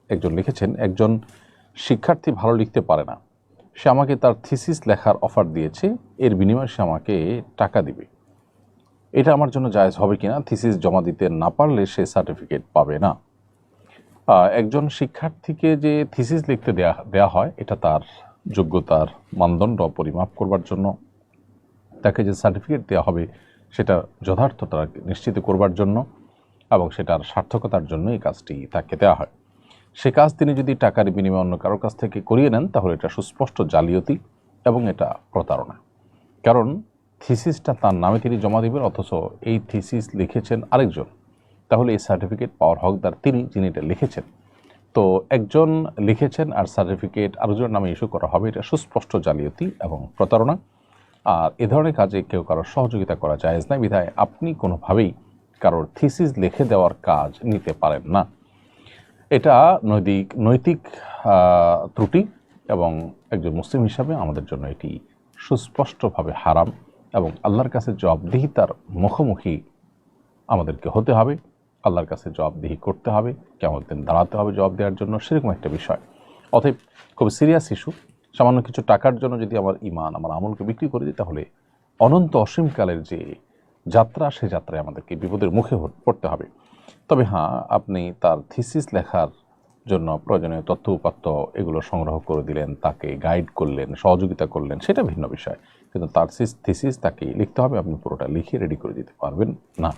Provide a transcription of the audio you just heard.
একজন লিখেছেন, একজন শিক্ষার্থী ভালো লিখতে পারে না, সে আমাকে তার থিসিস লেখার অফার দিয়েছে, এর বিনিময়ে সে আমাকে টাকা দিবে। এটা আমার জন্য জায়েজ হবে কিনা? থিসিস জমা দিতে না পারলে সে সার্টিফিকেট পাবে না। একজন শিক্ষার্থীকে যে থিসিস লিখতে দেয়া হয়, এটা তার যোগ্যতার মানদণ্ড পরিমাপ করবার জন্য, তাকে যে সার্টিফিকেট দেওয়া হবে সেটা যথার্থতা নিশ্চিত করবার জন্য এবং সেটার সার্থকতার জন্য এই কাজটি তাকে দেওয়া হয়। সে কাজ তিনি যদি টাকার বিনিময়ে অন্য কারোর কাছ থেকে করিয়ে নেন, তাহলে এটা সুস্পষ্ট জালিয়াতি এবং এটা প্রতারণা। কারণ থিসিসটা তার নামে তিনি জমা দেবেন, অথচ এই থিসিস লিখেছেন আরেকজন, তাহলে এই সার্টিফিকেট পাওয়ার হকদার তিনি, যিনি এটা লিখেছেন। তো একজন লিখেছেন আর সার্টিফিকেট আরেকজনের নামে ইস্যু করা হবে, এটা সুস্পষ্ট জালিয়াতি এবং প্রতারণা। আর এ ধরনের কাজে কেউ কারোর সহযোগিতা করা জায়েজ নাই, বিধায় আপনি কোনোভাবেই কারোর থিসিস লিখে দেওয়ার কাজ নিতে পারেন না। এটা নৈতিক ত্রুটি এবং একজন মুসলিম হিসাবে আমাদের জন্য এটি সুস্পষ্টভাবে হারাম এবং আল্লাহর কাছে জবাবদিহিতার মুখোমুখি আমাদেরকে হতে হবে। আল্লাহর কাছে জবাবদিহি করতে হবে, কেমন দিন দাঁড়াতে হবে জবাব দেওয়ার জন্য, সেরকম একটা বিষয়। অতএব খুব সিরিয়াস ইস্যু। সামান্য কিছু টাকার জন্য যদি আমার ইমান, আমার আমলকে বিক্রি করে দিই, তাহলে অনন্ত অসীমকালের যে যাত্রা, সে যাত্রায় আমাদেরকে বিপদের মুখে পড়তে হবে। তবে হ্যাঁ, আপনি তার থিসিস লেখার জন্য প্রয়োজনীয় তথ্য উপাত্ত এগুলো সংগ্রহ করে দিলেন, তাকে গাইড করলেন, সহযোগিতা করলেন, সেটা ভিন্ন বিষয়। কিন্তু তার থিসিস তাকে লিখতে হবে, আপনি পুরোটা লিখে রেডি করে দিতে পারবেন না।